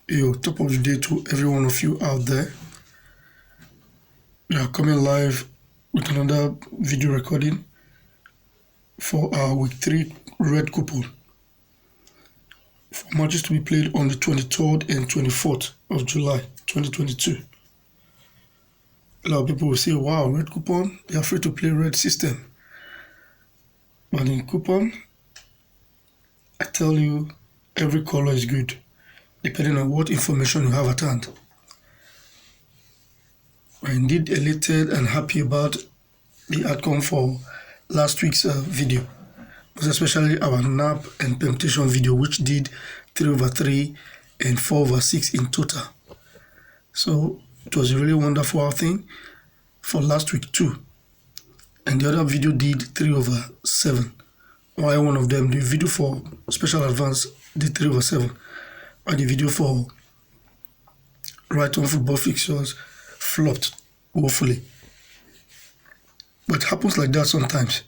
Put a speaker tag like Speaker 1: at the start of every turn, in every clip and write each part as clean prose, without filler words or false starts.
Speaker 1: Yo, top of the day to every one of you out there. We are coming live with another video recording for our week 3 red coupon for matches to be played on the 23rd and 24th of July 2022. A lot of people will say, wow, red coupon, they are free to play red system. But in coupon, I tell you, every color is good, depending on what information you have at hand. We're indeed elated and happy about the outcome for last week's video, especially our nap and permutation video, which did 3/3 and 4/6 in total. So it was a really wonderful thing for last week too. And the other video did 3/7, while one of them, the video for special advance, did 3/7, while the video for right on football fixtures flopped woefully. But it happens like that sometimes,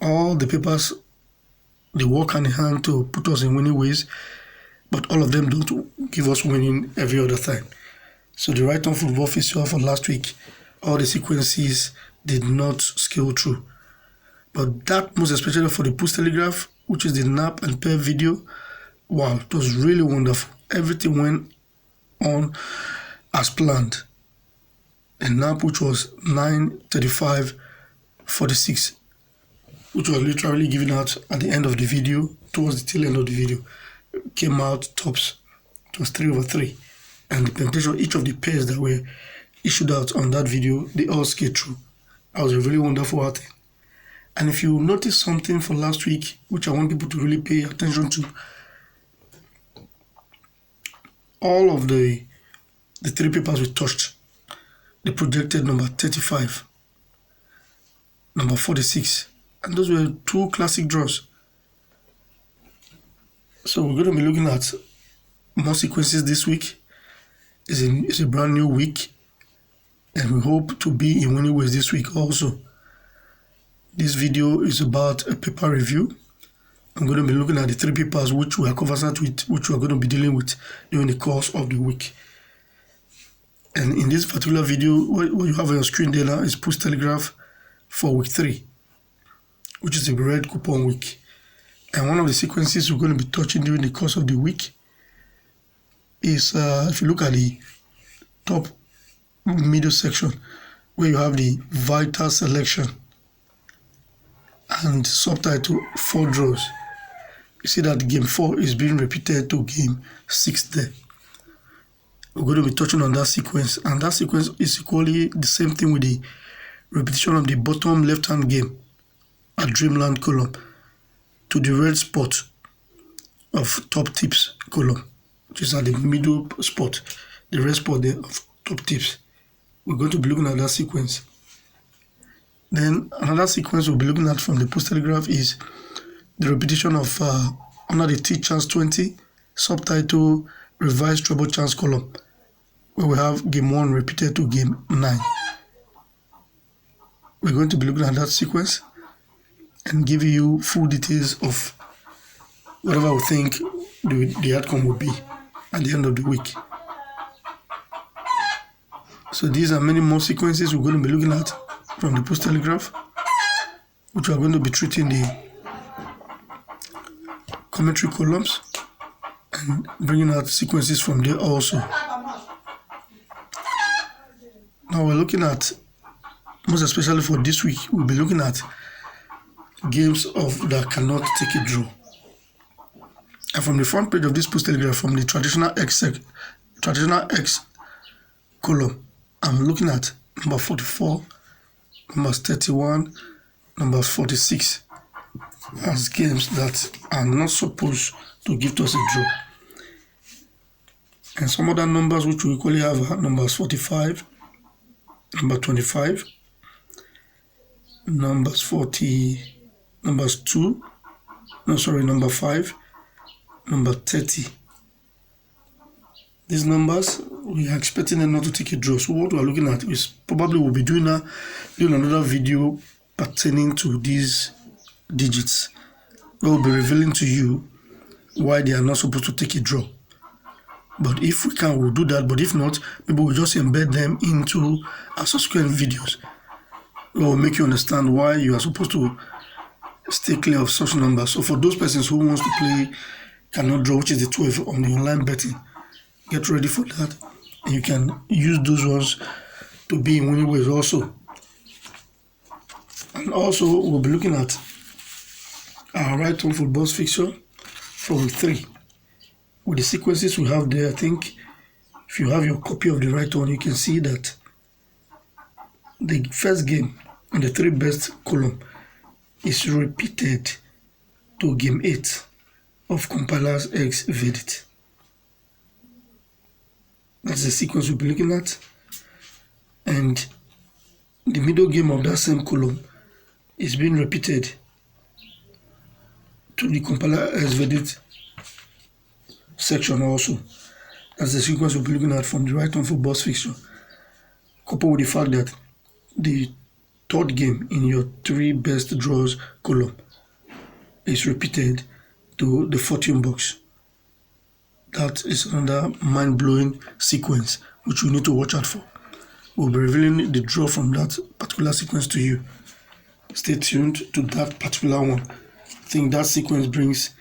Speaker 1: all the papers, they work hand in hand to put us in winning ways, but all of them don't give us winning every other time. So the right on football fixture for last week, all the sequences did not scale through. But that, most especially for the Post Telegraph, which is the nap and pair video, wow, it was really wonderful. Everything went on as planned. And nap, which was 9:35:46, which was literally given out at the end of the video, towards the tail end of the video, came out tops. It was 3/3. And the permutation, each of the pairs that were issued out on that video, they all scaled through. That was a really wonderful thing. And if you notice something for last week, which I want people to really pay attention to, all of the 3 papers we touched, they projected number 35, number 46, and those were 2 classic draws. So we're going to be looking at more sequences this week. It's a brand new week, and we hope to be in winning ways this week also. This video is about a paper review. I'm going to be looking at the 3 papers which we are conversant with, which we are going to be dealing with during the course of the week. And in this particular video, what you have on your screen there now is Post Telegraph for week 3, which is a red coupon week. And one of the sequences we're going to be touching during the course of the week is, if you look at the top middle section, where you have the vital selection and subtitle 4 draws. You see that game 4 is being repeated to game 6 there. We're going to be touching on that sequence, and that sequence is equally the same thing with the repetition of the bottom left-hand game at Dreamland column to the red spot of top tips column, which is at the middle spot, the red spot there of top tips. We're going to be looking at that sequence. Then another sequence we'll be looking at from the Post Telegraph is the repetition of under the T chance 20 subtitle revised treble chance column, where we have game 1 repeated to game 9. We're going to be looking at that sequence and give you full details of whatever we think the outcome will be at the end of the week. So these are many more sequences we're going to be looking at from the Post Telegraph, which we are going to be treating the commentary columns and bringing out sequences from there also. Now we're looking at, most especially for this week, we'll be looking at games that cannot take a draw. And from the front page of this Post Telegraph, from the traditional X column, I'm looking at number 44, numbers 31, number 46 as games that are not supposed to give us a draw. And some other numbers which we equally have are numbers 45, number 25, number 5, number 30. These numbers, we are expecting them not to take a draw. So what we are looking at is probably we'll be doing another video pertaining to these digits. We will be revealing to you why they are not supposed to take a draw. But if we can, we'll do that. But if not, maybe we'll just embed them into our subsequent videos. It will make you understand why you are supposed to stay clear of such numbers. So for those persons who wants to play cannot draw, which is the 12 on the online betting, get ready for that. And you can use those ones to be in winning ways also. And also, we'll be looking at our right on football's fixture from week 3. With the sequences we have there, I think if you have your copy of the right one, you can see that the first game in the 3 best column is repeated to game 8 of Compiler's X verdict. That's the sequence we'll be looking at. And the middle game of that same column is being repeated to the Compiler X verdict section also. That's the sequence we'll be looking at from the right on football's fixture, coupled with the fact that the 3rd game in your 3 best draws column is repeated to the fortune box. That is another mind-blowing sequence which we need to watch out for. We'll be revealing the draw from that particular sequence to you. Stay tuned to that particular one. I think that sequence brings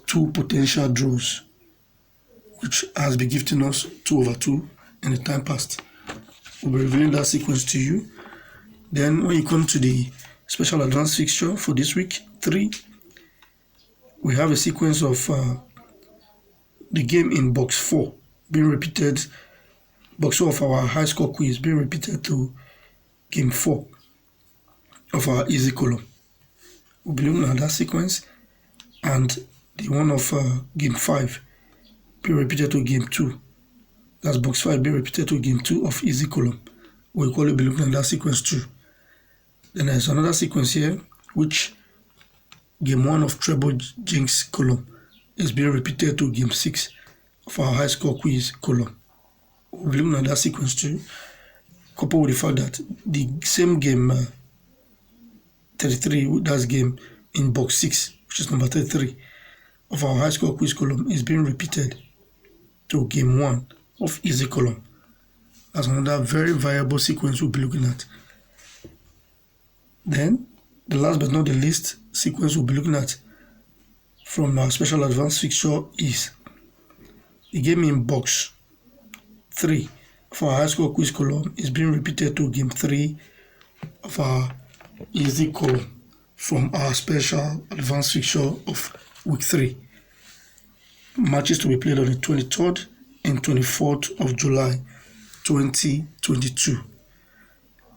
Speaker 1: 2 potential draws, which has been gifting us 2/2 in the time past. We'll be revealing that sequence to you. Then when you come to the special advanced fixture for this week 3, we have a sequence of the game in box 4 being repeated, box 4 of our high score quiz being repeated to game 4 of our easy column. We'll be looking at that sequence, and the one of game 5 being repeated to game 2. That's box 5 being repeated to game 2 of easy column. We'll equally be looking at that sequence too. Then there's another sequence here, which game 1 of treble jinx column is being repeated to game 6 of our high score quiz column. We'll be looking at that sequence too, coupled with the fact that the same game 33, that's game in box 6, which is number 33 of our high score quiz column, is being repeated to game 1 of easy column. That's another very viable sequence we'll be looking at. Then the last but not the least sequence we'll be looking at from our special advanced fixture is the game in box 3 for our high score quiz column is being repeated to game 3 of our easy column from our special advanced fixture of week 3. Matches to be played on the 23rd and 24th of July 2022.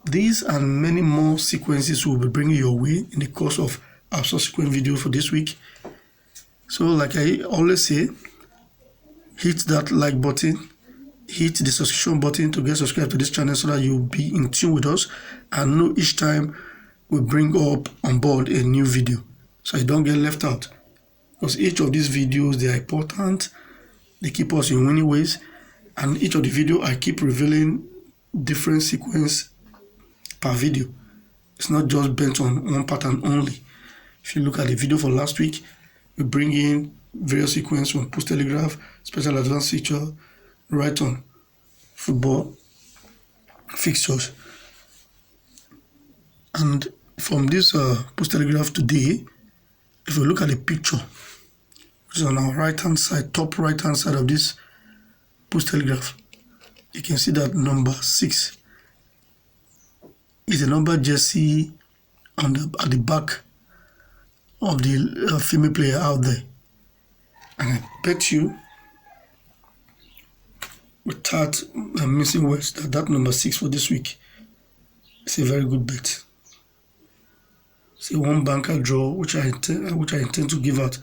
Speaker 1: These and many more sequences will be bringing your way in the course of our subsequent video for this week. So like I always say, hit that like button, hit the subscription button to get subscribed to this channel so that you'll be in tune with us and know each time we bring up on board a new video, so you don't get left out. Because each of these videos, they are important, they keep us in winning ways, and each of the video I keep revealing different sequence per video. It's not just bent on one pattern only. If you look at the video for last week, we bring in various sequences from Post Telegraph, special advanced feature, right on football fixtures. And from this Post Telegraph today, if you look at the picture, which is on our right hand side, top right hand side of this Post Telegraph, you can see that number 6 is a number jersey at the back of the female player out there. And I bet you, without missing words, that number 6 for this week is a very good bet. It's a one banker draw which I intend to give out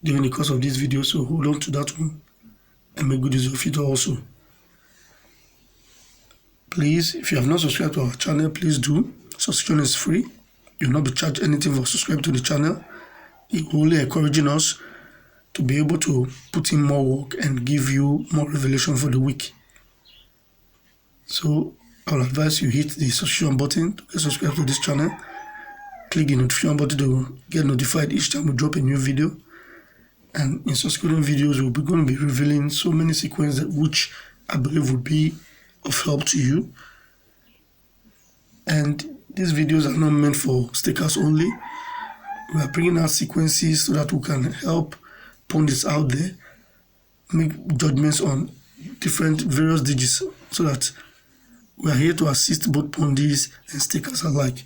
Speaker 1: during the course of this video, so hold on to that one and make good use of it also. Please, if you have not subscribed to our channel, please do. Subscription is free. You'll not be charged anything for subscribing to the channel. It will only encouraging us to be able to put in more work and give you more revelation for the week. So I'll advise you hit the subscription button to get subscribed to this channel. Click the notification button to get notified each time we drop a new video. And in subsequent videos, we're going to be revealing so many sequences which I believe will be of help to you. And these videos are not meant for stickers only. We are bringing out sequences so that we can help pundits out there make judgments on different various digits, so that we are here to assist both pundits and stickers alike.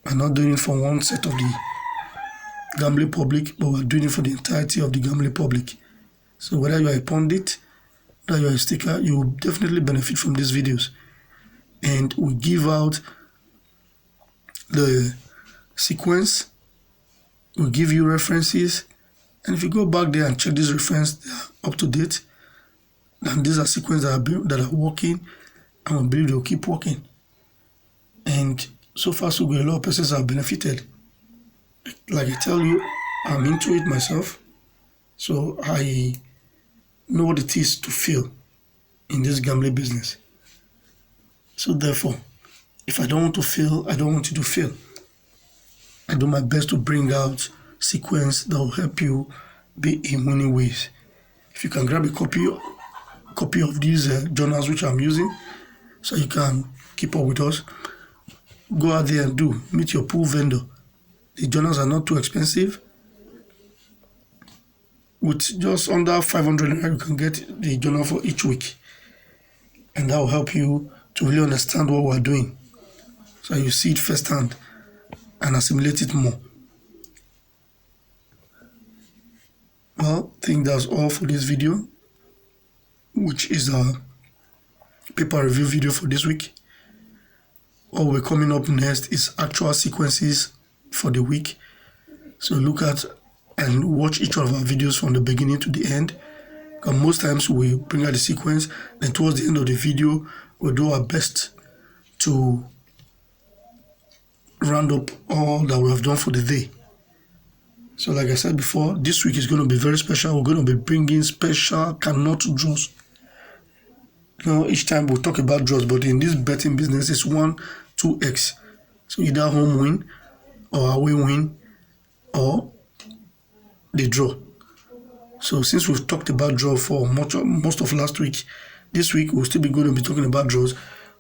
Speaker 1: We're not doing it for one set of the gambling public, but we're doing it for the entirety of the gambling public. So whether you are a pundit, whether you are a sticker, you will definitely benefit from these videos. And we give out the sequence, we give you references, and if you go back there and check this reference, they are up to date. And these are sequences that are working, and we believe they'll keep working. And so far so good, a lot of persons have benefited. Like I tell you, I'm into it myself, so I know what it is to fail in this gambling business. So therefore, if I don't want to fail, I don't want you to fail. I do my best to bring out sequence that will help you be in many ways. If you can grab a copy of these journals which I'm using, so you can keep up with us, go out there and meet your pool vendor. The journals are not too expensive. With just under 500 naira, you can get the journal for each week, and that will help you to really understand what we're doing, so you see it firsthand and assimilate it more. Well, I think that's all for this video, which is a paper review video for this week. What we're coming up next is actual sequences for the week. So look at and watch each of our videos from the beginning to the end. Because most times we bring out the sequence, then towards the end of the video, we'll do our best to round up all that we have done for the day. So like I said before, this week is going to be very special. We're going to be bringing special cannot draws. Now each time we'll talk about draws, but in this betting business, it's 1-2x. So either home win or away win or the draw. So since we've talked about draw for most of last week, this week we'll still be going to be talking about draws,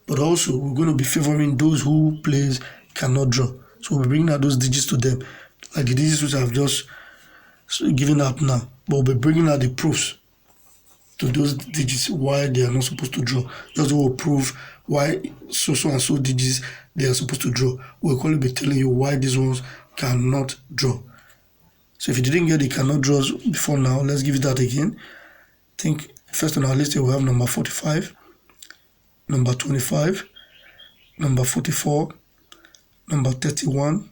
Speaker 1: but also we're going to be favoring those who plays cannot draw. So we'll be bringing out those digits to them, like the digits which I've just given out now. But we'll be bringing out the proofs to those digits why they are not supposed to draw. Just will prove why so and so digits they are supposed to draw. We'll probably be telling you why these ones cannot draw. So if you didn't get the cannot draws before now, let's give it that again. I think first on our list we have number 45, number 25, number 44, number 31,